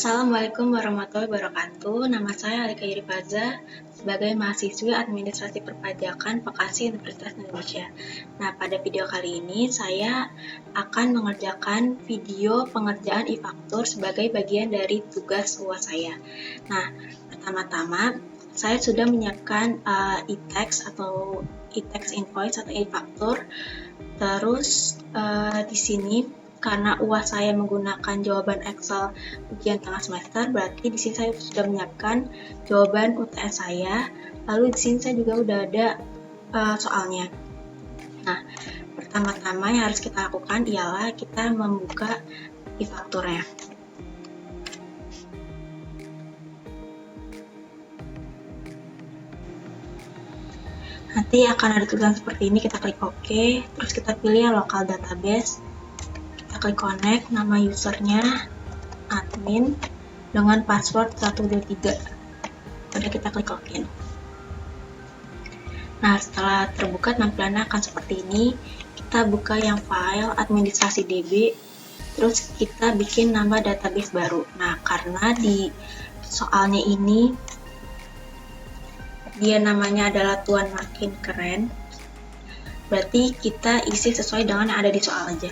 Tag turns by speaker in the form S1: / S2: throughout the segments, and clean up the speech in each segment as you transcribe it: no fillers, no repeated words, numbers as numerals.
S1: Assalamualaikum warahmatullahi wabarakatuh. Nama saya Alika Yerifaza sebagai mahasiswi Administrasi Perpajakan Bekasi Universitas Indonesia. Nah, pada video kali ini saya akan mengerjakan video pengerjaan e-faktur sebagai bagian dari tugas UAS saya. Nah, pertama-tama saya sudah menyiapkan e-tax atau e-tax invoice atau e-faktur. Terus di sini karena UAS saya menggunakan jawaban Excel ujian tengah semester, berarti di sini saya sudah menyiapkan jawaban UTS saya. Lalu di sini saya juga udah ada soalnya. Nah, pertama-tama yang harus kita lakukan ialah kita membuka e-fakturnya. Nanti akan ada tulisan seperti ini, kita klik OK, terus kita pilih local database. Klik connect, nama usernya admin dengan password 123. Udah kita klik login. Nah, setelah terbuka tampilannya akan seperti ini. Kita buka yang file administrasi DB, terus kita bikin nama database baru. Nah, karena di soalnya ini dia namanya adalah Tuan Makin Keren, berarti kita isi sesuai dengan yang ada di soal aja.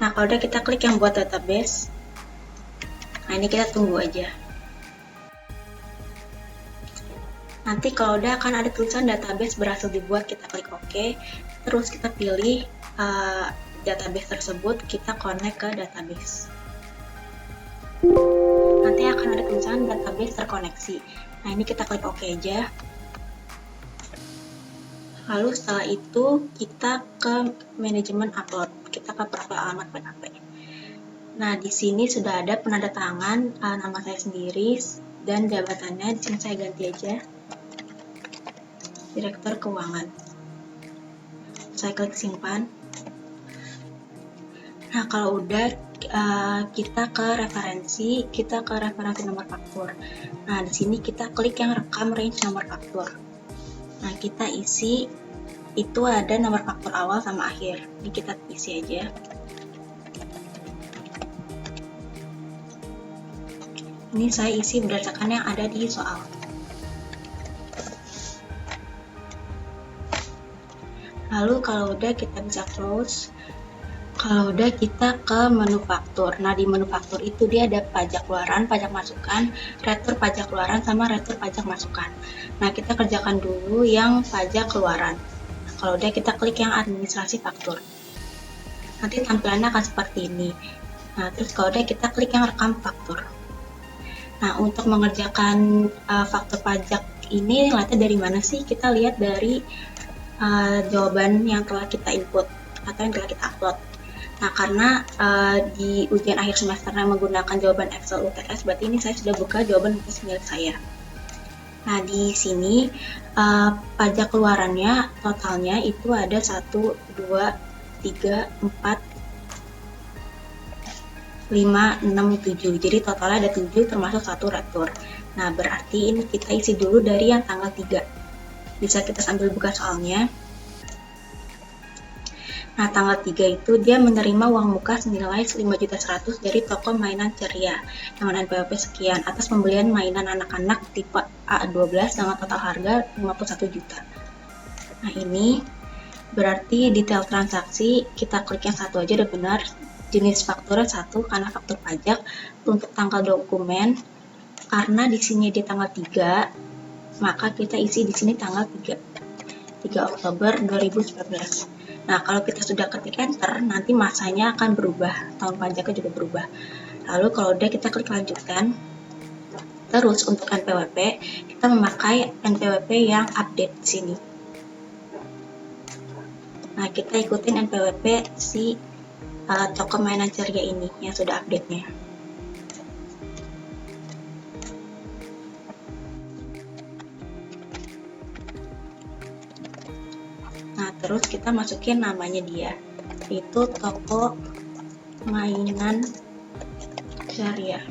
S1: Nah, kalau udah kita klik yang buat database. Nah, ini kita tunggu aja. Nanti kalau udah akan ada tulisan database berhasil dibuat, kita klik OK. Terus kita pilih database tersebut, kita connect ke database. Nanti akan ada tulisan database terkoneksi. Nah, ini kita klik OK aja. Lalu setelah itu kita ke manajemen upload, kita ke profil alamat PKP. Nah, di sini sudah ada penanda tangan nama saya sendiri dan jabatannya. Di sini saya ganti aja Direktur Keuangan. Saya klik simpan. Nah, kalau udah kita ke referensi nomor faktur. Nah, di sini kita klik yang rekam range nomor faktur. Nah, kita isi itu ada nomor faktur awal sama akhir. Ini kita isi aja. Ini saya isi berdasarkan yang ada di soal. Lalu kalau udah kita bisa close. Kalau udah kita ke menu faktur. Nah, di menu faktur itu dia ada pajak keluaran, pajak masukan, retur pajak keluaran, sama retur pajak masukan. Nah, kita kerjakan dulu yang pajak keluaran. Nah, kalau udah kita klik yang administrasi faktur. Nanti tampilannya akan seperti ini. Nah, terus kalau udah kita klik yang rekam faktur. Nah, untuk mengerjakan faktur pajak ini lihatnya dari mana sih? Kita lihat dari jawaban yang telah kita input atau yang telah kita upload. Nah, karena di ujian akhir semesternya menggunakan jawaban Excel UTS, berarti ini saya sudah buka jawaban UTS milik saya. Nah, di sini pajak keluarannya totalnya itu ada 1, 2, 3, 4, 5, 6, 7. Jadi totalnya ada 7 termasuk 1 retur. Nah, berarti ini kita isi dulu dari yang tanggal 3. Bisa kita sambil buka soalnya. Nah, tanggal 3 itu dia menerima uang muka senilai 5.100.000 dari toko mainan ceria dengan NPWP sekian atas pembelian mainan anak-anak tipe A12 dengan total harga 51 juta. Nah, ini berarti detail transaksi kita klik yang satu aja udah benar. Jenis fakturnya 1 karena faktur pajak. Untuk tanggal dokumen karena di sini di tanggal 3, maka kita isi di sini tanggal 3 Oktober 2019. Nah, kalau kita sudah ketik enter, nanti masanya akan berubah, tahun pajaknya juga berubah. Lalu kalau udah kita klik lanjutkan. Terus untuk NPWP, kita memakai NPWP yang update di sini. Nah, kita ikutin NPWP si toko mainan ceria ini yang sudah update-nya. Nah, terus kita masukin namanya dia, itu toko mainan ceria.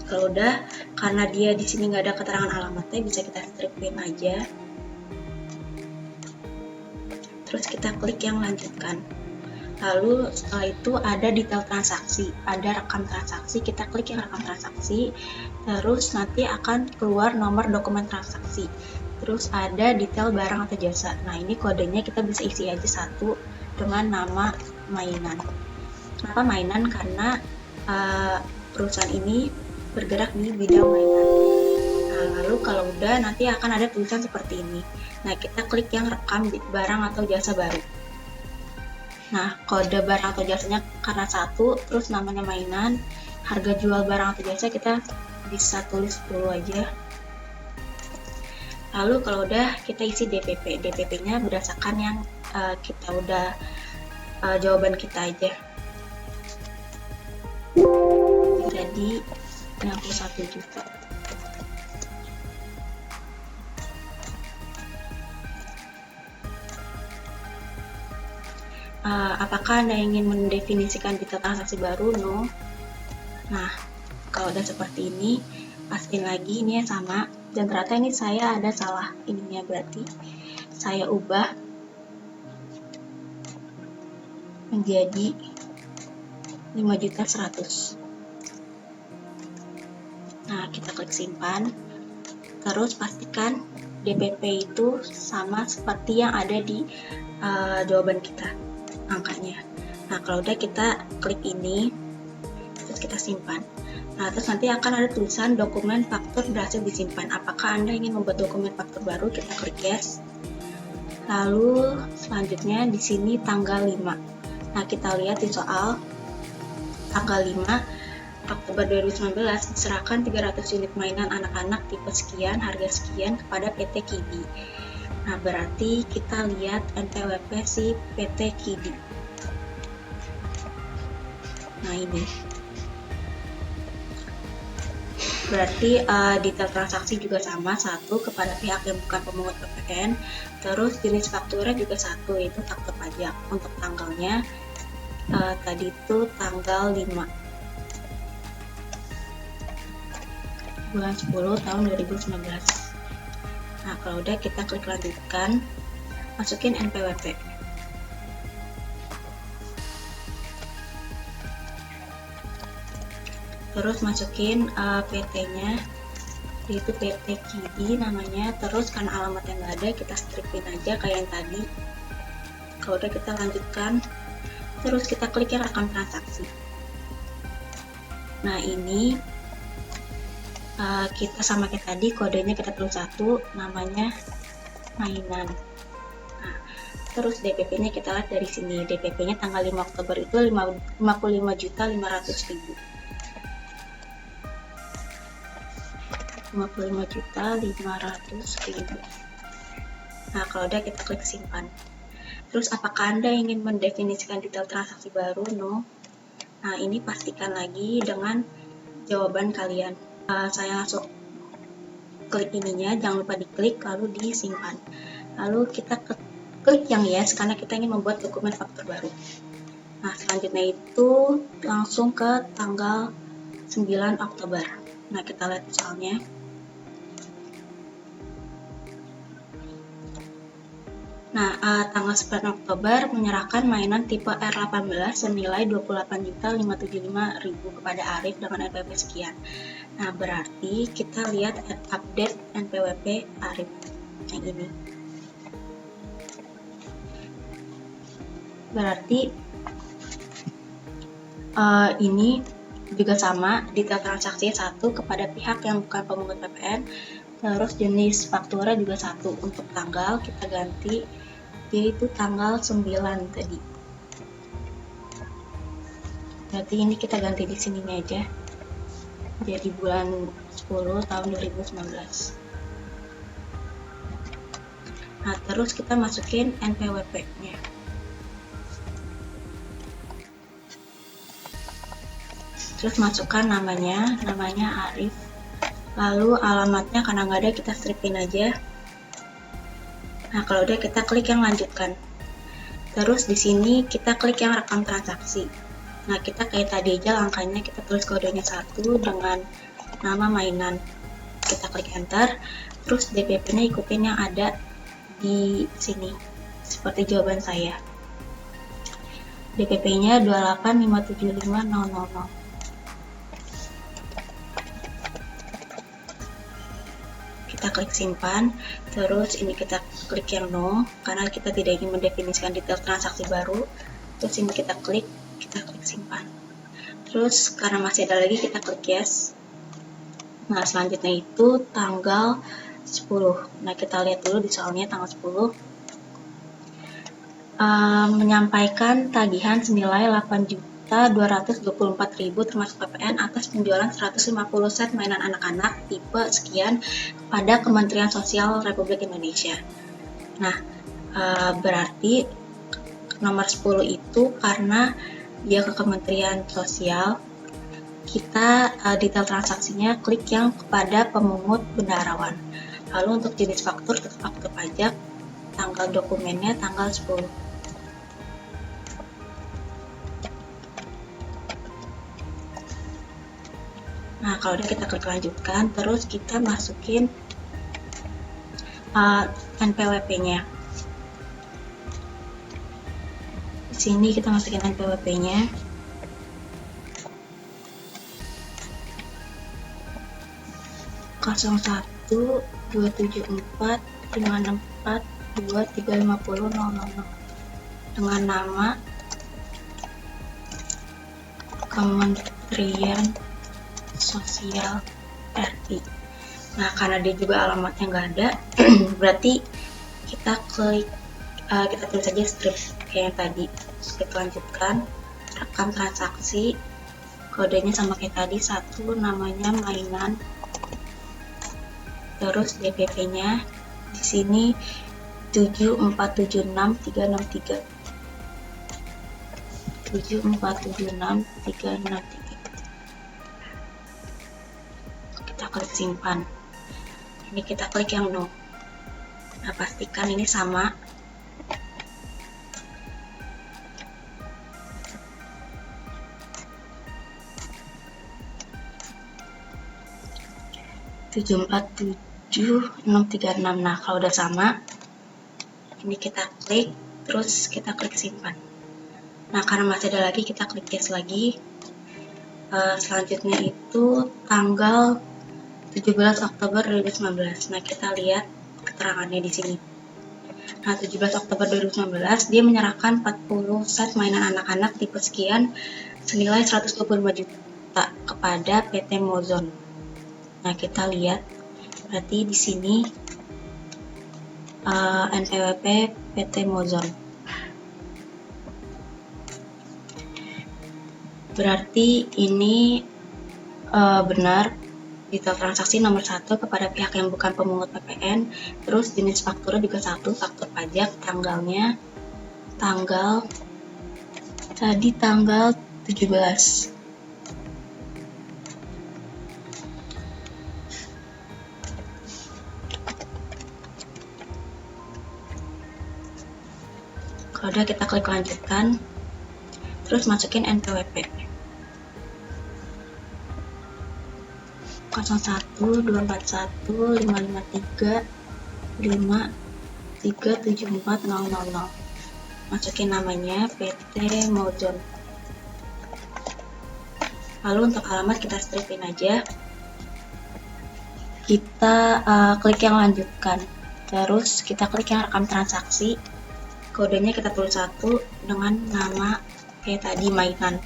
S1: Kalau udah, karena dia di sini nggak ada keterangan alamatnya, bisa kita stripin aja. Terus kita klik yang lanjutkan. Lalu setelah itu ada detail transaksi, ada rekam transaksi, kita klik yang rekam transaksi, terus nanti akan keluar nomor dokumen transaksi. Terus ada detail barang atau jasa. Nah, ini kodenya kita bisa isi aja satu dengan nama mainan. Kenapa mainan? Karena perusahaan ini bergerak di bidang mainan. Nah, lalu kalau udah nanti akan ada tulisan seperti ini. Nah, kita klik yang rekam barang atau jasa baru. Nah, kode barang atau jasanya karena satu, terus namanya mainan, harga jual barang atau jasa kita bisa tulis dulu aja. Lalu kalau udah kita isi DPP. DPP-nya berdasarkan yang kita udah jawaban kita aja. Jadi 61 juta. Apakah Anda ingin mendefinisikan detail transaksi baru? No. Nah, kalau udah seperti ini, pastiin lagi ini sama. Dan ternyata ini saya ada salah ininya, berarti saya ubah menjadi 5.100.000. Nah, kita klik simpan. Terus pastikan DPP itu sama seperti yang ada di jawaban kita, angkanya. Nah, kalau udah kita klik ini, terus kita simpan. Nah, terus nanti akan ada tulisan dokumen faktur berhasil disimpan. Apakah Anda ingin membuat dokumen faktur baru? Kita klik yes. Lalu selanjutnya di sini tanggal 5. Nah, kita lihat di soal tanggal 5 Oktober 2019 diserahkan 300 unit mainan anak-anak tipe sekian, harga sekian kepada PT KIDI. Nah, berarti kita lihat NPWP si PT KIDI. Nah, ini. Berarti detail transaksi juga sama, satu kepada pihak yang bukan pemungut PPN. Terus jenis faktura juga satu, yaitu faktur pajak. Untuk tanggalnya tadi itu tanggal 5 bulan 10 tahun 2019. Nah, kalau udah kita klik lanjutkan, masukin NPWP. Terus masukin PT-nya, yaitu PT KIDI namanya. Terus karena alamat yang nggak ada, kita stripin aja kayak yang tadi. Kalau udah kita lanjutkan, terus kita klik yang rekam transaksi. Nah, ini kita sama kayak tadi, kodenya kita tulis satu, namanya mainan. Nah, terus DPP-nya kita lihat dari sini. DPP-nya tanggal 5 Oktober itu 55.500.000. 55.500.000. Nah, kalau udah kita klik simpan. Terus apakah Anda ingin mendefinisikan detail transaksi baru? No. Nah, ini pastikan lagi dengan jawaban kalian. Saya langsung klik ininya, jangan lupa diklik lalu disimpan. Lalu kita klik yang yes karena kita ingin membuat dokumen faktur baru. Nah, selanjutnya itu langsung ke tanggal 9 Oktober. Nah, kita lihat soalnya. Nah, tanggal 9 Oktober menyerahkan mainan tipe R18 senilai 28.575.000 kepada Arif dengan NPWP sekian. Nah, berarti kita lihat update NPWP Arif yang ini. Berarti ini juga sama, detail transaksi satu kepada pihak yang bukan pemungut PPN. Terus jenis faktura juga satu. Untuk tanggal kita ganti, yaitu tanggal 9 tadi. Berarti ini kita ganti di sini aja. Jadi bulan 10 tahun 2019. Nah, terus kita masukin NPWP-nya. Terus masukkan namanya Arif. Lalu alamatnya karena nggak ada, kita stripin aja. Nah, kalau udah kita klik yang lanjutkan. Terus di sini kita klik yang rekam transaksi. Nah, kita kayak tadi aja langkahnya, kita tulis kodenya 1 dengan nama mainan. Kita klik enter. Terus DPP-nya ikutin yang ada di sini, seperti jawaban saya. DPP-nya 28575000. Kita klik simpan, terus ini kita klik yang no, karena kita tidak ingin mendefinisikan detail transaksi baru. Terus ini kita klik simpan. Terus karena masih ada lagi, kita klik yes. Nah, selanjutnya itu tanggal 10. Nah, kita lihat dulu di soalnya tanggal 10. Menyampaikan tagihan senilai 8.224.000 termasuk PPN atas penjualan 150 set mainan anak-anak tipe sekian pada Kementerian Sosial Republik Indonesia. Nah, berarti nomor 10 itu karena dia ke Kementerian Sosial, kita detail transaksinya klik yang kepada pemungut bendaharawan. Lalu untuk jenis faktur, faktur pajak, tanggal dokumennya tanggal 10. Nah, kalau udah kita klik lanjutkan, terus kita masukin NPWP-nya. Di sini kita masukin NPWP-nya. Kosong 1 274 564 2350 000 dengan nama Kementerian Sosial RI. Nah, karena dia juga alamatnya nggak ada, berarti kita klik, kita tulis saja strip kayak yang tadi. Terus kita lanjutkan, rekam transaksi, kodenya sama kayak tadi, 1 namanya mainan, terus DPP-nya di sini 7476363. 7476363. Kita klik simpan. Ini kita klik yang no. Nah, pastikan ini sama. (747.636). Nah, kalau udah sama, ini kita klik, terus kita klik simpan. Nah, karena masih ada lagi, kita klik yes lagi. Selanjutnya itu tanggal 17 Oktober 2019. Nah, kita lihat keterangannya di sini. Nah, 17 Oktober 2019 dia menyerahkan 40 set mainan anak-anak tipe sekian senilai 125 juta kepada PT Mozon. Nah, kita lihat berarti di sini NPWP PT Mozon. Berarti ini benar detail transaksi nomor 1 kepada pihak yang bukan pemungut PPN. Terus jenis faktura juga 1, faktur pajak, tanggalnya tanggal 17. Kalau udah, kita klik lanjutkan, terus masukin NPWP 01241553537400. Masukin namanya PT Mozon. Lalu untuk alamat kita stripin aja. Kita klik yang lanjutkan, terus kita klik yang rekam transaksi, kodenya kita tulis 1 dengan nama kayak tadi mainan.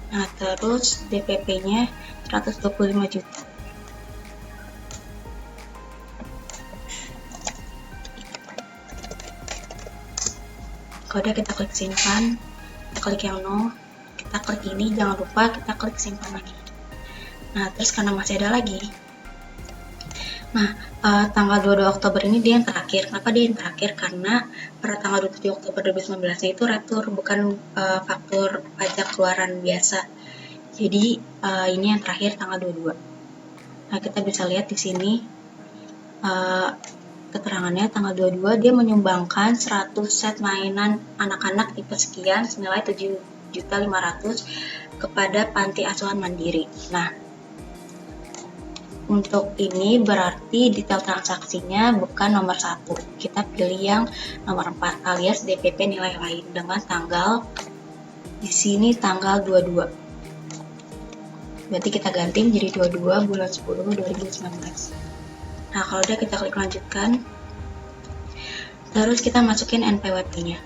S1: Nah, terus DPP-nya 125 juta. Kode kita klik simpan, kita klik yang no, kita klik ini, jangan lupa kita klik simpan lagi. Nah, terus karena masih ada lagi. Nah, tanggal 22 Oktober ini dia yang terakhir. Kenapa dia yang terakhir? Karena pada tanggal 27 Oktober 2019 itu retur, bukan faktur pajak keluaran biasa. Jadi ini yang terakhir tanggal 22. Nah, kita bisa lihat di sini keterangannya tanggal 22 dia menyumbangkan 100 set mainan anak-anak tipe sekian senilai 7.500.000 kepada Panti Asuhan Mandiri. Nah, untuk ini berarti detail transaksinya bukan nomor 1. Kita pilih yang nomor 4 alias DPP nilai lain dengan tanggal Di sini tanggal 22. Berarti kita ganti menjadi 22 bulan 10 2019. Nah, kalau udah kita klik lanjutkan. Terus kita masukin NPWP-nya.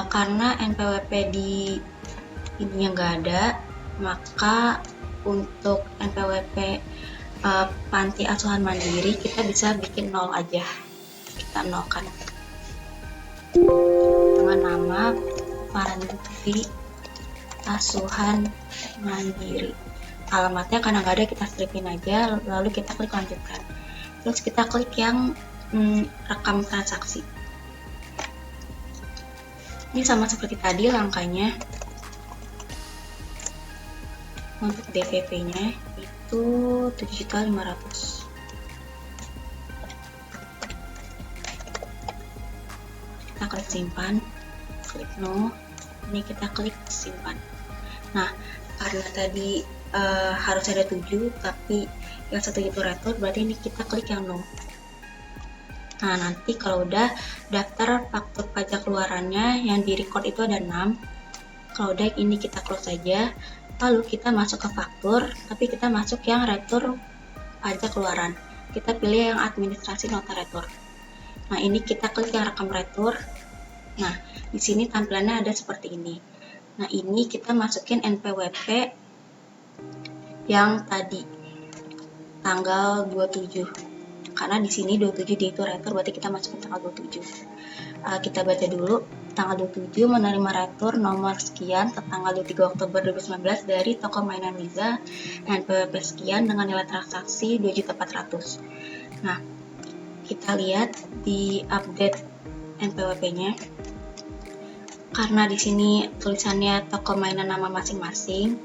S1: Karena NPWP di ininya nggak ada, maka untuk NPWP panti asuhan mandiri kita bisa bikin 0 aja. Kita nolkan dengan nama panti asuhan mandiri. Alamatnya karena nggak ada, kita stripin aja, lalu kita klik lanjutkan. Terus kita klik yang rekam transaksi. Ini sama seperti tadi langkahnya. Untuk DPP-nya itu 7.500.000. Kita klik simpan, klik no. Ini kita klik simpan. Nah, karena tadi harus ada 7, tapi yang satu itu retur, berarti ini kita klik yang no. Nah, nanti kalau udah daftar faktur pajak keluarannya yang di record itu ada 6. Kalau udah ini kita close saja. Lalu kita masuk ke faktur, tapi kita masuk yang retur pajak keluaran. Kita pilih yang administrasi nota retur. Nah, ini kita klik yang rekam retur. Nah, di sini tampilannya ada seperti ini. Nah, ini kita masukin NPWP yang tadi tanggal 27. Karena di sini 27 dia itu retur, berarti kita masukin tanggal 27. Kita baca dulu. Tanggal 27 menerima retur nomor sekian tanggal 23 Oktober 2019 dari toko mainan Liza NPWP sekian dengan nilai transaksi 2.400.000. Nah, kita lihat di update NPWP-nya. Karena di sini tulisannya toko mainan nama masing-masing,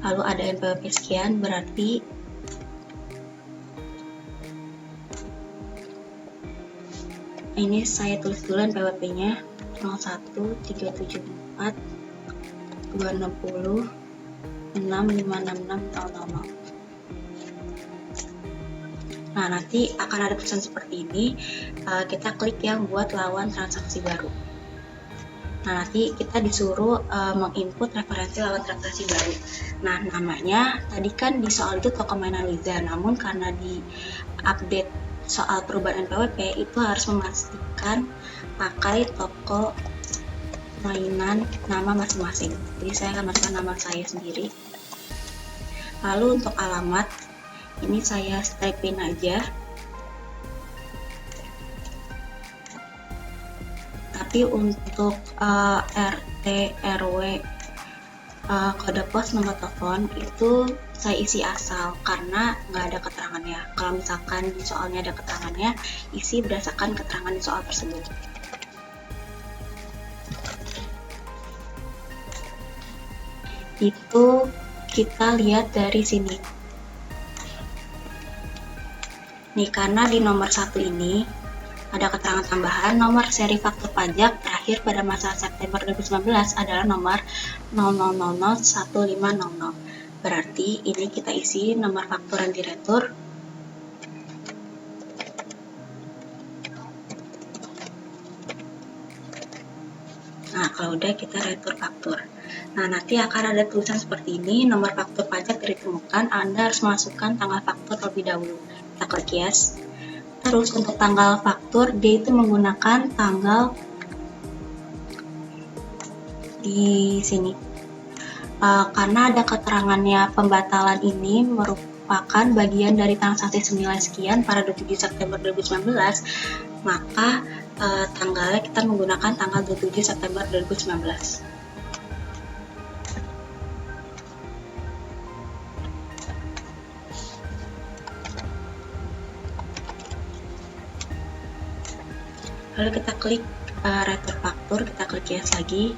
S1: lalu ada NPWP sekian, berarti ini saya tulis dulu NPWP-nya 01374260 6566000. Nah, nanti akan ada tulisan seperti ini. Kita klik yang buat lawan transaksi baru. Nah, nanti kita disuruh menginput referensi lawan transaksi baru. Nah, namanya tadi kan di soal itu toko mainan Liza, namun karena di update soal perubahan NPWP itu harus memastikan pakai toko mainan nama masing-masing. Jadi saya akan masukkan nama saya sendiri. Lalu untuk alamat ini saya type-in aja. Tapi untuk RT, RW, kode pos, nomor telepon itu saya isi asal karena nggak ada keterangannya. Kalau misalkan di soalnya ada keterangannya, isi berdasarkan keterangan di soal tersebut. Itu kita lihat dari sini. Nih, karena di nomor 1 ini ada keterangan tambahan, nomor seri faktur pajak terakhir pada masa September 2019 adalah nomor 00001500. Berarti ini kita isi nomor faktur yang diretur. Nah, kalau udah kita retur faktur. Nah, nanti akan ada tulisan seperti ini, nomor faktur pajak ditemukan, Anda harus masukkan tanggal faktur terlebih dahulu. Kita klik yes. Terus untuk tanggal faktur, dia itu menggunakan tanggal di sini. Karena ada keterangannya pembatalan ini merupakan bagian dari transaksi senilai sekian pada 27 September 2019, maka tanggalnya kita menggunakan tanggal 27 September 2019. Lalu kita klik retur faktur, kita klik yes lagi.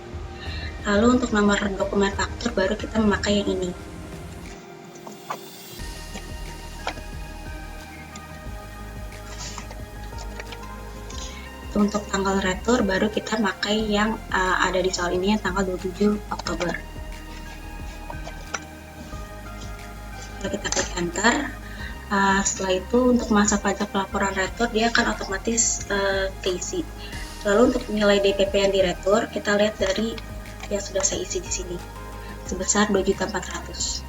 S1: Lalu untuk nomor dokumen faktur baru kita memakai yang ini. Untuk tanggal retur baru kita pakai yang ada di soal ini yang tanggal 27 Oktober. Lalu kita klik enter. Setelah itu untuk masa pajak pelaporan retur dia akan otomatis keisi. Lalu untuk nilai DPP yang diretur, kita lihat dari yang sudah saya isi di sini, sebesar 2.400.000.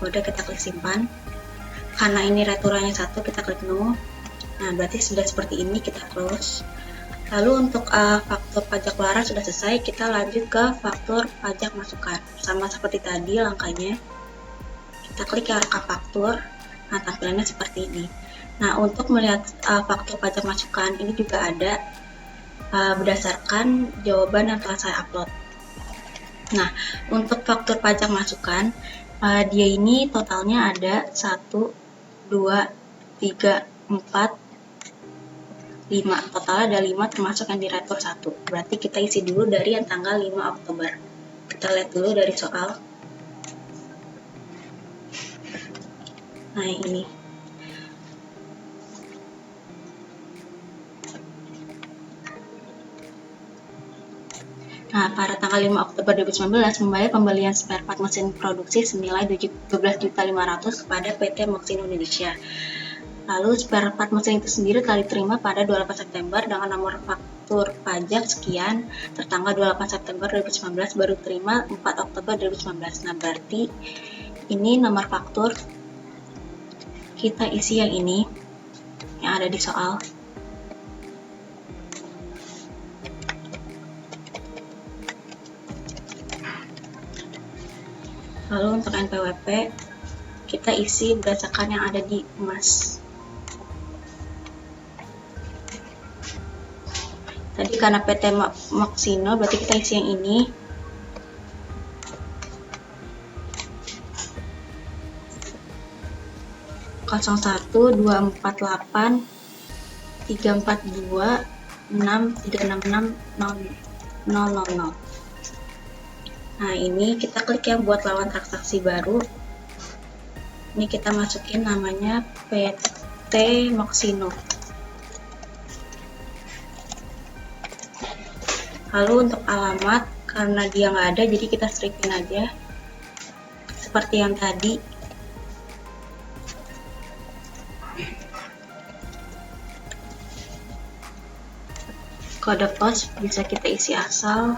S1: Udah, kita klik simpan. Karena ini returannya 1, kita klik no. Nah, berarti sudah seperti ini, kita close. Lalu untuk faktur pajak keluaran sudah selesai, kita lanjut ke faktur pajak masukan. Sama seperti tadi langkahnya, kita klik yang rekap faktur. Nah, tampilannya seperti ini. Nah, untuk melihat faktur pajak masukan ini juga ada berdasarkan jawaban yang telah saya upload. Nah, untuk faktur pajak masukan, dia ini totalnya ada 1, 2, 3, 4, 5. Totalnya ada 5 termasuk yang diretur 1. Berarti kita isi dulu dari yang tanggal 5 Oktober. Kita lihat dulu dari soal. Nah, yang ini. Nah, pada tanggal 5 Oktober 2019 membayar pembelian spare part mesin produksi senilai 12.500.000 kepada PT Moxindo Indonesia. Lalu spare part mesin itu sendiri telah diterima pada 28 September dengan nomor faktur pajak sekian, tertanggal 28 September 2019, baru terima 4 Oktober 2019. Nah, berarti ini nomor faktur, kita isi yang ini, yang ada di soal. Lalu untuk NPWP, kita isi berdasarkan yang ada di emas. Tadi karena PT Moxindo, berarti kita isi yang ini. Kosong 1 248 342 6 366 000. Nah, ini kita klik yang buat lawan transaksi baru. Ini kita masukin namanya PT Moxindo. Lalu untuk alamat, karena dia nggak ada, jadi kita stripin aja seperti yang tadi. Kode pos bisa kita isi asal.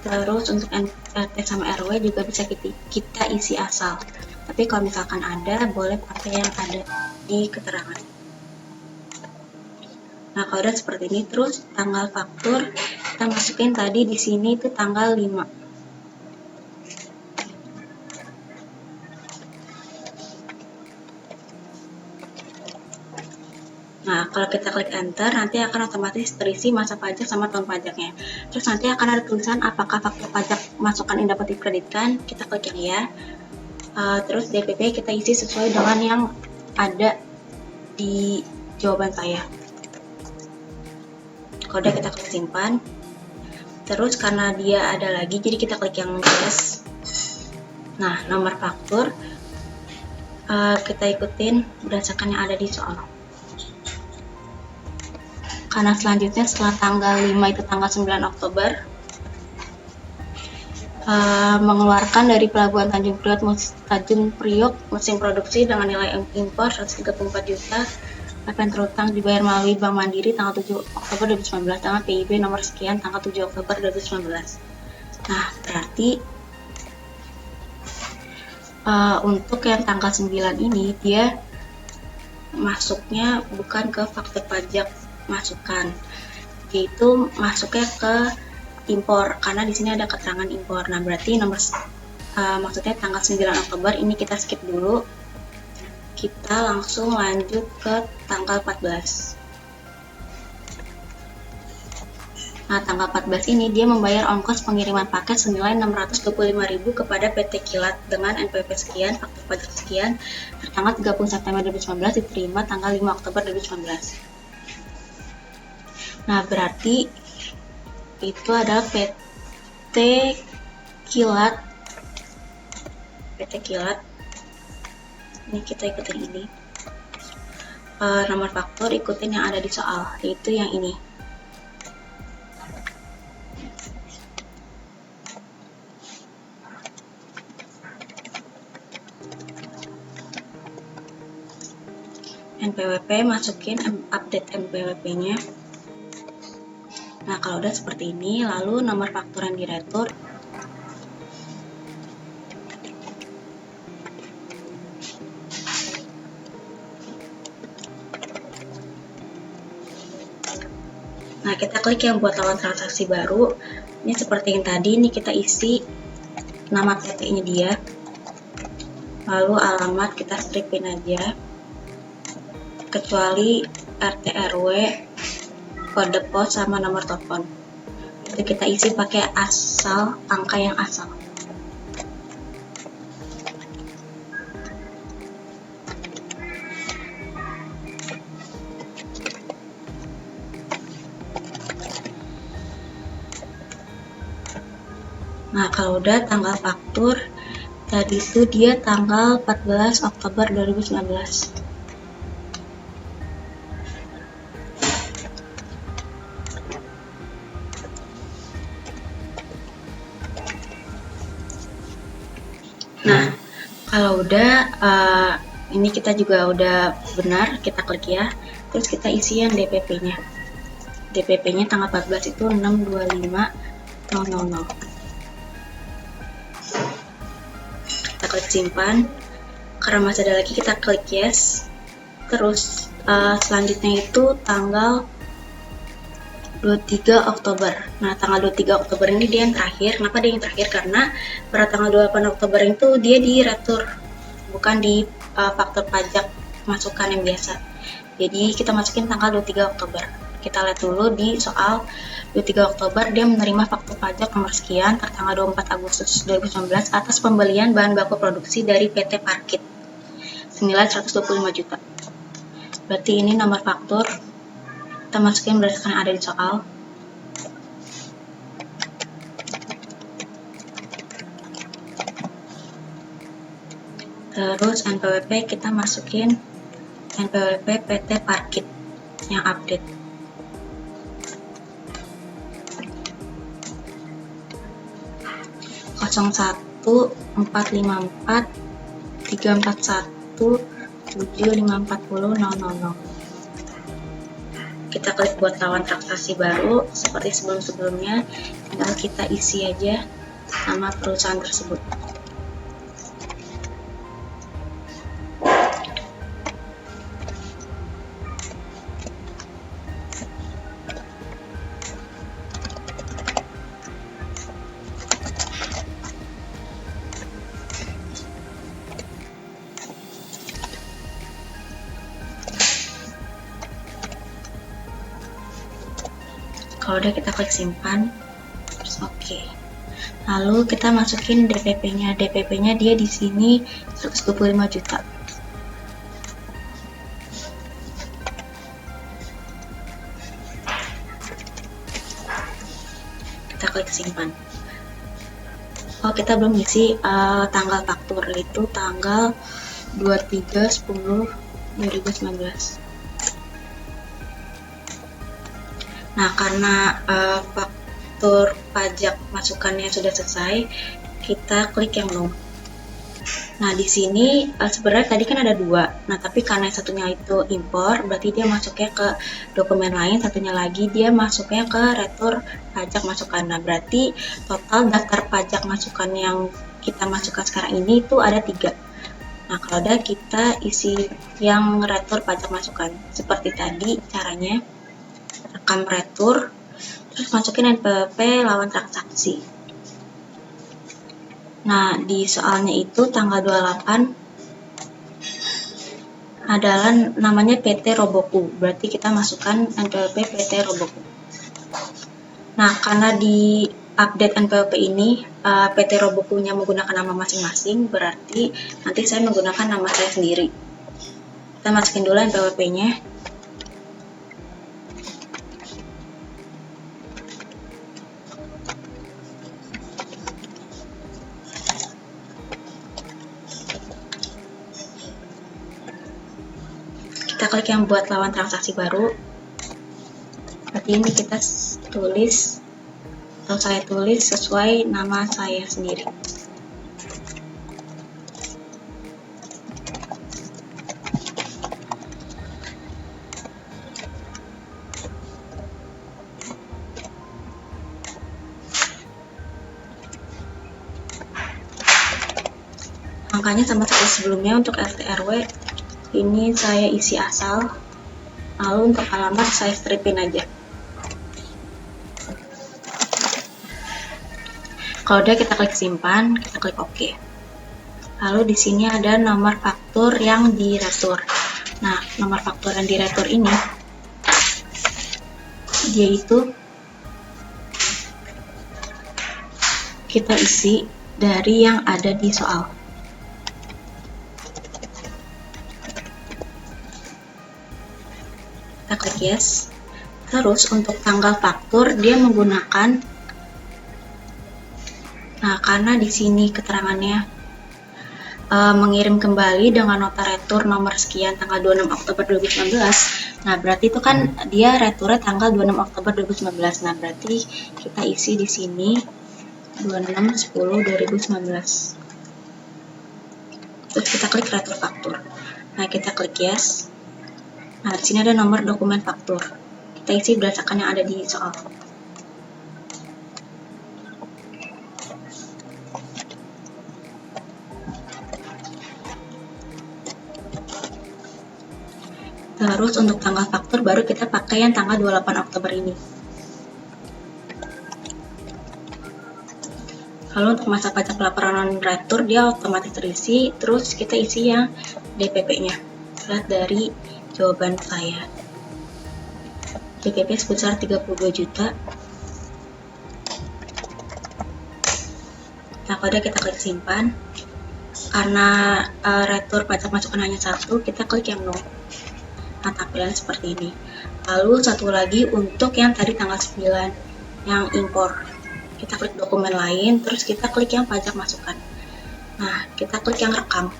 S1: Terus untuk RT sama RW juga bisa kita isi asal. Tapi kalau misalkan ada, boleh pakai yang ada di keterangan. Nah, kalau udah seperti ini, terus tanggal faktur kita masukin tadi di sini itu tanggal 5. Nah, kalau kita klik enter, nanti akan otomatis terisi masa pajak sama tahun pajaknya. Terus nanti akan ada tulisan apakah faktur pajak masukan ini dapat dikreditkan. Kita klik yang ya. Terus DPP kita isi sesuai dengan yang ada di jawaban saya. Kode kita klik simpan. Terus karena dia ada lagi, jadi kita klik yang yes. Nah, nomor faktur kita ikutin berdasarkan yang ada di soal. Karena selanjutnya setelah tanggal 5 itu tanggal 9 Oktober, mengeluarkan dari Pelabuhan Tanjung Priok mesin produksi dengan nilai impor 134 juta, yang terutang dibayar melalui Bank Mandiri tanggal 7 Oktober 2019 dengan PIB nomor sekian tanggal 7 Oktober 2019. Nah, berarti untuk yang tanggal 9 ini dia masuknya bukan ke faktur pajak masukan, yaitu masuknya ke impor karena di sini ada keterangan impor. Nah, berarti nomor maksudnya tanggal 9 Oktober ini kita skip dulu. Kita langsung lanjut ke tanggal 14. Nah, tanggal 14 ini dia membayar ongkos pengiriman paket senilai 625.000 kepada PT Kilat dengan NPWP sekian, faktur pajak sekian, tertanggal 30 September 2019, diterima tanggal 5 Oktober 2019. Nah, berarti itu adalah PT Kilat. Ini kita ikutin ini. Nomor faktur ikutin yang ada di soal, yaitu yang ini. NPWP, masukin update NPWP-nya. Nah, kalau udah seperti ini, lalu nomor faktur yang diretur nah, kita klik yang buat lawan transaksi baru. Ini seperti yang tadi, ini kita isi nama PT-nya dia, lalu alamat kita stripin aja, kecuali RT RW, kode pos sama nomor telepon. Itu kita isi pakai asal, angka yang asal. Nah, kalau udah tanggal faktur, tadi itu dia tanggal 14 Oktober 2019. Nah, kalau udah, ini kita juga udah benar, kita klik ya. Terus kita isi yang DPP-nya. DPP-nya tanggal 14 itu 625000. Kita klik simpan. Karena masih ada lagi, kita klik yes. Terus selanjutnya itu tanggal 23 Oktober. Nah, tanggal 23 Oktober ini dia yang terakhir. Kenapa dia yang terakhir? Karena pada tanggal 28 Oktober itu dia diretur, bukan di faktur pajak masukan yang biasa. Jadi kita masukin tanggal 23 Oktober. Kita lihat dulu di soal 23 Oktober dia menerima faktur pajak nomor sekian tertanggal 24 Agustus 2019 atas pembelian bahan baku produksi dari PT Parkit senilai 125 juta. Berarti ini nomor faktur. Kita masukin berdasarkan yang ada di soal. Terus NPWP kita masukin NPWP PT Parkit yang update. Kosong 1-454-341-7540000. Kita klik buat lawan transaksi baru seperti sebelum-sebelumnya, tinggal kita isi aja nama perusahaan tersebut. Kalau udah kita klik simpan, terus oke. Lalu kita masukin DPP-nya. DPP-nya dia di sini 125 juta. Kita klik simpan. Oh, kita belum isi tanggal faktur, itu tanggal 23/10/2019. Nah, karena faktur pajak masukannya sudah selesai, kita klik yang no. Nah, di sini sebenarnya tadi kan ada dua. Nah, tapi karena satunya itu impor, berarti dia masuknya ke dokumen lain, satunya lagi dia masuknya ke retur pajak masukan. Nah, berarti total daftar pajak masukan yang kita masukkan sekarang ini itu ada 3. Nah, kalau udah kita isi yang retur pajak masukan. Seperti tadi caranya, rekam retur, terus masukin NPWP lawan transaksi. Nah, di soalnya itu tanggal 28 adalah namanya PT Roboku, berarti kita masukkan NPWP PT Roboku. Nah, karena di update NPWP ini PT Robokunya menggunakan nama masing-masing, berarti nanti saya menggunakan nama saya sendiri. Kita masukin dulu NPWP-nya. Kita klik yang buat lawan transaksi baru. Berarti ini kita tulis, atau saya tulis sesuai nama saya sendiri. angkanya sama seperti sebelumnya. Untuk RT RW ini saya isi asal, lalu untuk alamat saya stripin aja. Kalau udah, kita klik simpan, kita klik OK. Lalu di sini ada nomor faktur yang diretur. Nah, nomor faktur yang diretur ini dia itu kita isi dari yang ada di soal. Kita klik yes. Terus untuk tanggal faktur dia menggunakan, nah karena di sini keterangannya mengirim kembali dengan nota retur nomor sekian tanggal 26 Oktober 2019. Nah, berarti itu kan dia returnya tanggal 26 Oktober 2019. Nah, berarti kita isi di sini 26/10/2019. Terus kita klik retur faktur. Nah, kita klik yes. Nah, di sini ada nomor dokumen faktur. Kita isi berdasarkan yang ada di soal. Terus untuk tanggal faktur baru kita pakai yang tanggal 28 Oktober ini. Lalu untuk masa pajak laporan retur dia otomatis terisi, terus kita isi yang DPP-nya. Lihat dari jawaban saya. DPP sebesar 32 juta. Nah, kalau kita klik simpan. Karena retur pajak masukan hanya satu, kita klik yang no. Nah, tampilan seperti ini. Lalu satu lagi untuk yang tadi tanggal 9 yang impor, kita klik dokumen lain, terus kita klik yang pajak masukan. Nah, kita klik yang rekam.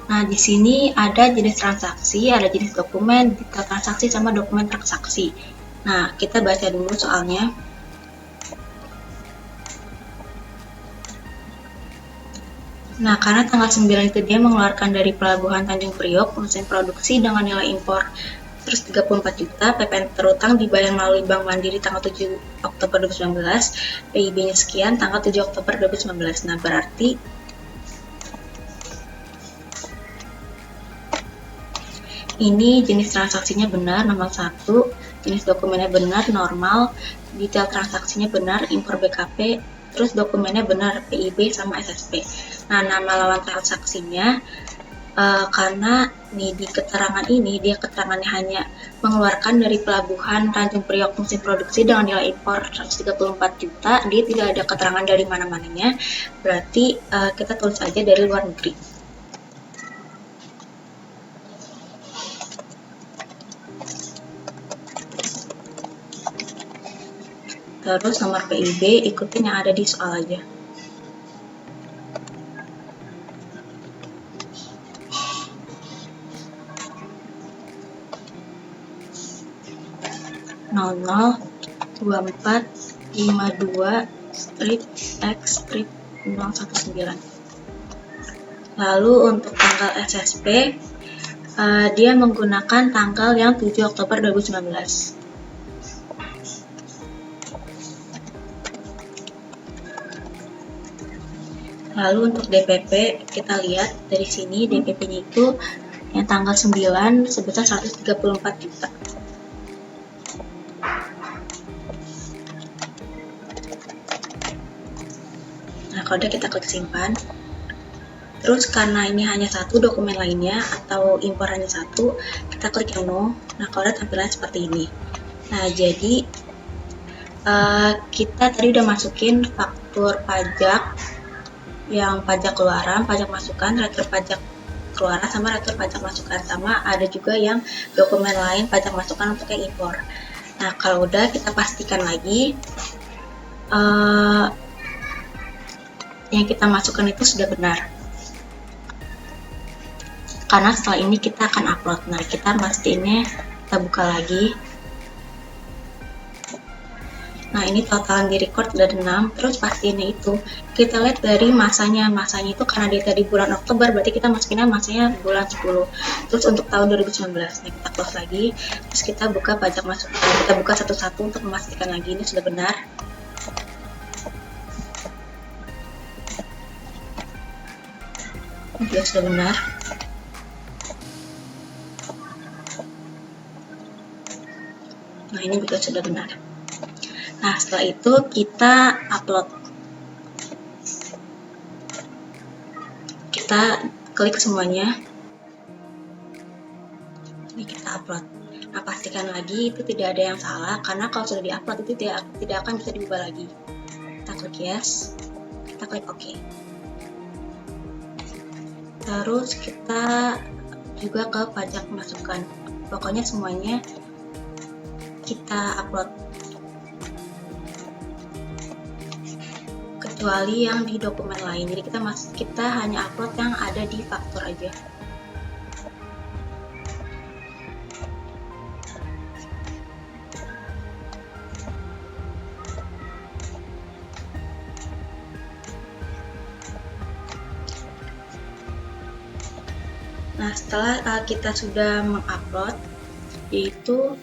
S1: Nah, di sini ada jenis transaksi, ada jenis dokumen, detail transaksi sama dokumen transaksi. Nah, kita baca dulu soalnya. Nah, karena tanggal 9 itu dia mengeluarkan dari Pelabuhan Tanjung Priok mesin produksi dengan nilai impor terus 34 juta, PPN terutang dibayar melalui Bank Mandiri tanggal 7 Oktober 2019, PIB-nya sekian tanggal 7 Oktober 2019. Nah, berarti ini jenis transaksinya benar, nomor 1, jenis dokumennya benar, normal, detail transaksinya benar, impor BKP, terus dokumennya benar, PIB sama SSP. Nah, nama lawan transaksinya, karena nih di keterangan ini, dia keterangannya hanya mengeluarkan dari Pelabuhan Tanjung Priok mesin produksi dengan nilai impor 134 juta, dia tidak ada keterangan dari mana-mananya, berarti kita tulis aja dari luar negeri. Terus nomor PIB ikutin yang ada di soal aja. Nol 2452 strip X strip 019. Lalu untuk tanggal SSP dia menggunakan tanggal yang 7 Oktober 2019. Lalu untuk DPP, kita lihat dari sini DPP-nya itu yang tanggal 9 sebesar 134 juta. Nah, kalau udah kita klik simpan. Terus karena ini hanya satu, dokumen lainnya atau impor hanya satu, kita klik yang no. Nah, kalau udah tampilannya seperti ini. Nah, jadi kita tadi udah masukin faktur pajak yang pajak keluaran, pajak masukan, retur pajak keluaran sama retur pajak masukan, sama ada juga yang dokumen lain pajak masukan untuk yang impor. Nah, kalau udah kita pastikan lagi yang kita masukkan itu sudah benar. Karena setelah ini kita akan upload. Nah, kita pastiinnya, kita buka lagi. Nah, ini total yang direcord udah 6, terus pastinya itu kita lihat dari masanya itu karena dia tadi bulan Oktober, berarti kita masukinnya masanya bulan 10. Terus untuk tahun 2019, nah kita close lagi, terus kita buka pajak masukan, kita buka satu-satu untuk memastikan lagi ini sudah benar. juga sudah benar. Nah, ini juga sudah benar. Nah, setelah itu kita upload. Kita klik semuanya. Ini kita upload. Nah, pastikan lagi itu tidak ada yang salah, karena kalau sudah diupload itu tidak akan bisa diubah lagi. Kita klik yes, kita klik OK. Terus kita juga ke pajak masukan. Pokoknya semuanya kita upload, kecuali yang di dokumen lain. Jadi kita hanya upload yang ada di faktur aja. Nah, setelah kita sudah mengupload, yaitu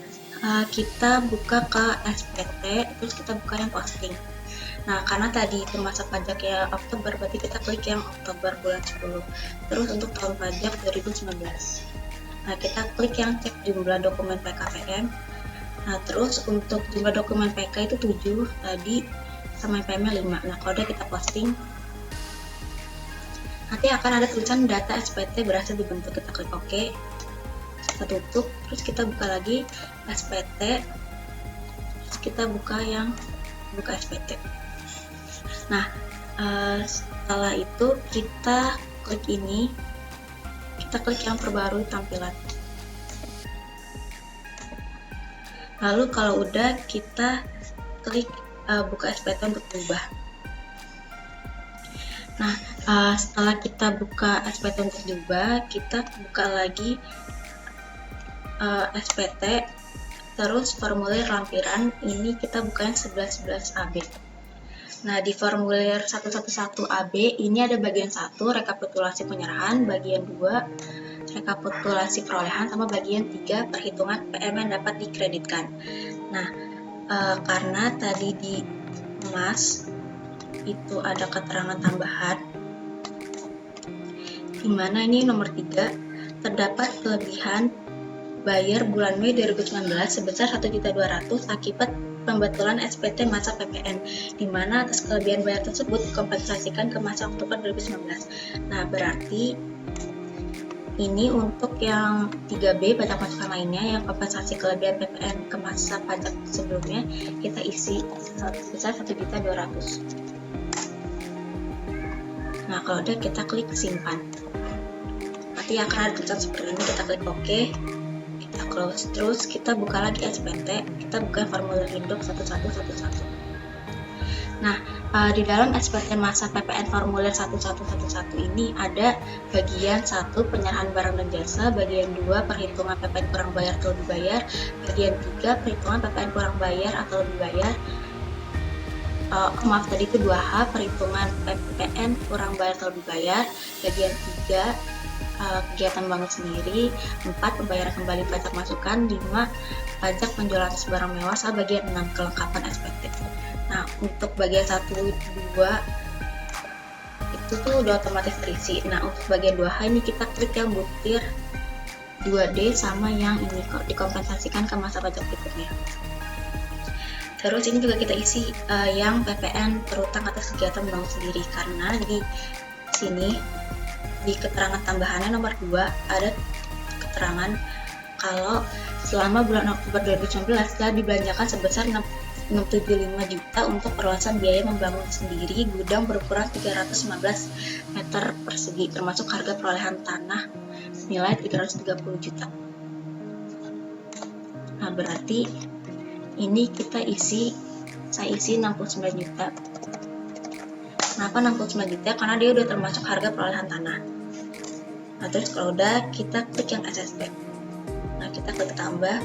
S1: kita buka ke SPT, terus kita buka yang posting. Nah, karena tadi itu masa pajak ya Oktober, berarti kita klik yang Oktober bulan 10. Terus untuk tahun pajak 2019. Nah, kita klik yang cek jumlah dokumen PKPM. Nah, terus untuk jumlah dokumen PK itu 7 tadi, sama PM-nya 5. Nah, kalau udah kita posting, nanti akan ada tulisan data SPT berhasil dibentuk. Kita klik OK, kita tutup, terus kita buka lagi SPT, terus kita buka SPT. Nah, setelah itu kita klik ini, kita klik yang perbarui tampilan. Lalu kalau udah, kita klik buka SPT untuk berubah. Nah, setelah kita buka SPT untuk diubah, kita buka lagi SPT, terus formulir lampiran, ini kita buka yang 1111 AB. Nah, di formulir 111 AB ini ada bagian 1 rekapitulasi penyerahan, bagian 2 rekapitulasi perolehan, sama bagian 3 perhitungan PM yang dapat dikreditkan. Nah, karena tadi di emas itu ada keterangan tambahan, dimana ini nomor 3, terdapat kelebihan bayar bulan Mei 2019 sebesar 1.200.000 akibat pembetulan SPT masa PPN, dimana atas kelebihan bayar tersebut dikompensasikan ke masa Oktober 2019. Nah, berarti ini untuk yang 3B pajak masukan lainnya, yang kompensasi kelebihan PPN ke masa pajak sebelumnya, kita isi sebesar 1.200.000. Nah, kalau udah kita klik simpan. Nanti akan ada tulisan seperti ini, kita klik OK, kita close, terus kita buka lagi SPT, kita buka formulir induk 1111. Nah, di dalam SPT masa PPN formulir 1111 ini ada bagian 1 penyerahan barang dan jasa, bagian 2 perhitungan PPN kurang bayar atau lebih bayar, bagian 3 perhitungan PPN kurang bayar atau lebih bayar, maaf tadi itu 2H perhitungan PPN kurang bayar atau lebih bayar, bagian 3 kegiatan bangun sendiri, 4 pembayaran kembali pajak masukan, 5 pajak penjualan atas barang mewah, sama bagian 6 kelengkapan SPT. Nah, untuk bagian 1, 2 itu tuh udah otomatis terisi. Nah, untuk bagian 2H ini kita klik yang butir 2D sama yang ini kok dikompensasikan ke masa pajak berikutnya. Terus ini juga kita isi yang PPN terutang atas kegiatan bangun sendiri, karena di sini di keterangan tambahannya nomor 2 ada keterangan kalau selama bulan Oktober 2019 telah dibelanjakan sebesar 675 juta untuk perluasan biaya membangun sendiri gudang berukuran 315 meter persegi, termasuk harga perolehan tanah senilai 330 juta. Nah, berarti ini saya isi 69 juta. Kenapa 69 juta? Karena dia udah termasuk harga perolehan tanah. Nah, terus kalau udah, kita klik yang SSP. Nah, kita klik tambah.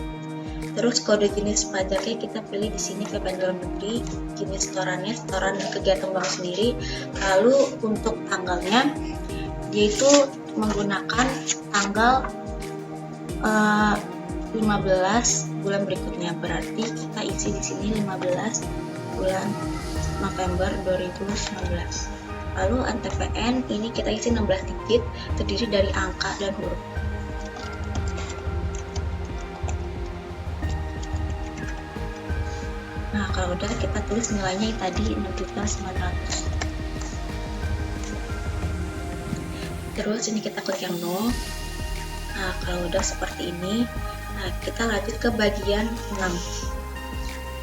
S1: Terus kode jenis pajaknya kita pilih di sini PPN dalam negeri, jenis setorannya setoran dan kegiatan bank sendiri. Lalu untuk tanggalnya, yaitu menggunakan tanggal 15 bulan berikutnya. Berarti kita isi di sini 15 bulan November 2019. Lalu NTPN ini kita isi 16 digit, terdiri dari angka dan huruf. Nah, kalau udah kita tulis nilainya yang tadi 6.900.000. Terus ini kita klik yang 0. Nah, kalau udah seperti ini, nah kita lanjut ke bagian 6.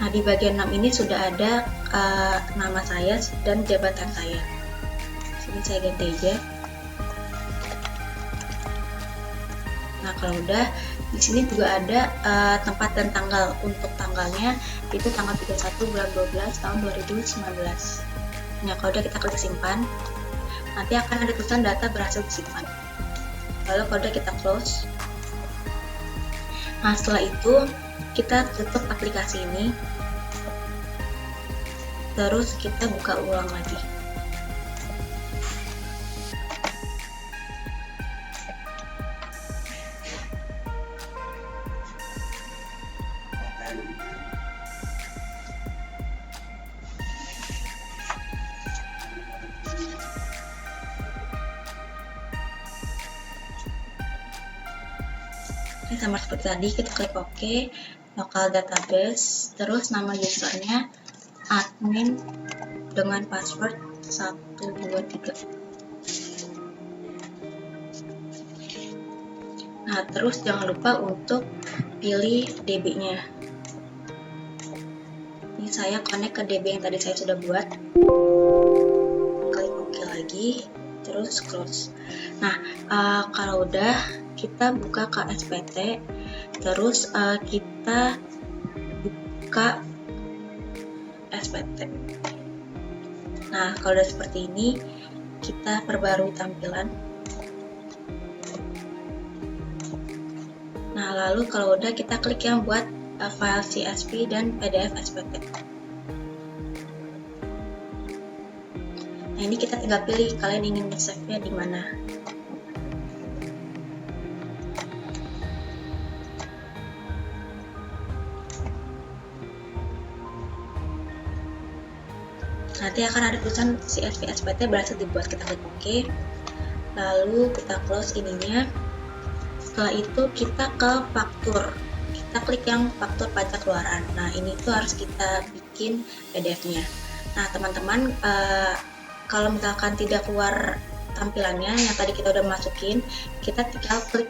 S1: Nah, di bagian 6 ini sudah ada nama saya dan jabatan saya. Sini saya ganti aja. Nah, kalau udah di sini juga ada tempat dan tanggal. Untuk tanggalnya itu tanggal 31 bulan 12 tahun 2019. Nah, kalau udah kita klik simpan, nanti akan ada tulisan data berhasil disimpan. Lalu kalau udah kita close. Nah, setelah itu kita tutup aplikasi ini, terus kita buka ulang lagi. Ini sama seperti tadi, kita klik OK, local database, terus nama usernya admin dengan password 123. Nah, terus jangan lupa untuk pilih DB-nya. Ini saya connect ke DB yang tadi saya sudah buat. Klik OK lagi, terus close. Nah, kalau udah, kita buka ke SPT, terus kita buka SPT. Nah, kalau udah seperti ini, kita perbarui tampilan. Nah, lalu kalau udah, kita klik yang buat file CSV dan PDF SPT. Nah, ini kita tinggal pilih kalian ingin save-nya di mana. Nanti akan ada tulisan CSV SPT berhasil dibuat, kita klik OK. Lalu kita close ininya. Setelah itu kita ke faktur. Kita klik yang faktur pajak keluaran. Nah, ini tuh harus kita bikin PDF-nya. Nah, teman-teman, kalau misalkan tidak keluar tampilannya yang tadi kita udah masukin, kita tinggal klik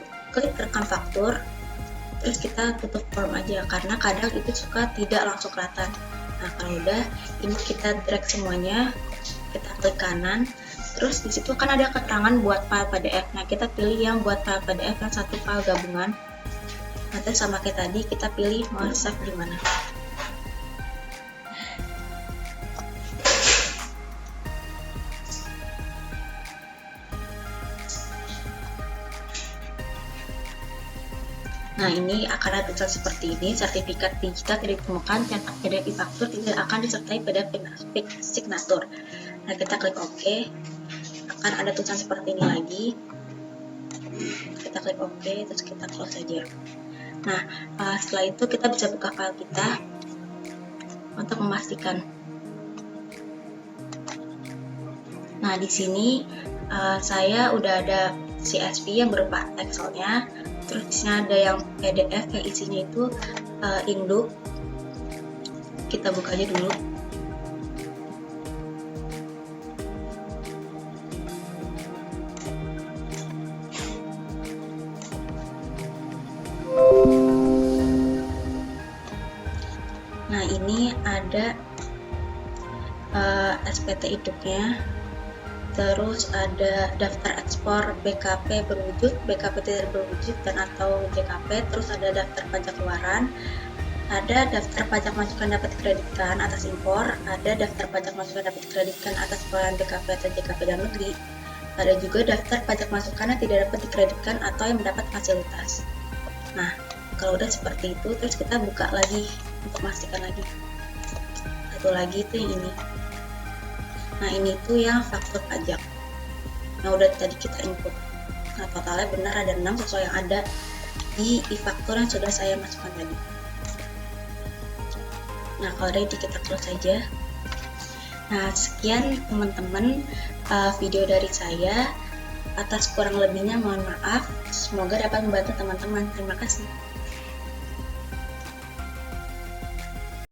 S1: rekam faktur, terus kita tutup form aja, karena kadang itu suka tidak langsung kelihatan. Nah, kalau udah, ini kita drag semuanya, kita klik kanan, terus disitu kan ada keterangan buat file PDF. Nah, kita pilih yang buat file PDF yang satu file gabungan. Nanti sama kayak tadi, kita pilih mau save di mana. Nah, ini akan ada tulisan seperti ini, sertifikat digital tidak ditemukan, cetak PDF e-faktur tidak akan disertai PDF signatur. Nah, kita klik OK, akan ada tulisan seperti ini lagi. Kita klik OK, terus kita close saja. Nah, setelah itu kita bisa buka file kita untuk memastikan. Nah, di sini saya udah ada CSV yang berupa Excel-nya. Terus di sini ada yang PDF yang isinya itu induk. Kita buka aja dulu. Nah, ini ada SPT induknya. Terus ada daftar ekspor BKP berwujud, BKP tidak berwujud, dan atau JKP. Terus ada daftar pajak keluaran, ada daftar pajak masukan dapat dikreditkan atas impor, ada daftar pajak masukan dapat dikreditkan atas pengeluaran BKP atau JKP dalam negeri. Ada juga daftar pajak masukan yang tidak dapat dikreditkan atau yang mendapat fasilitas. Nah, kalau udah seperti itu, terus kita buka lagi untuk memastikan lagi. Satu lagi itu yang ini. Nah, ini tuh yang faktur pajak. Nah, udah tadi kita input. Nah, totalnya benar ada 6 sesuai yang ada di e-faktur yang sudah saya masukkan tadi. Nah, kalau udah kita close saja. Nah, sekian teman-teman video dari saya. Atas kurang lebihnya mohon maaf. Semoga dapat membantu teman-teman. Terima kasih.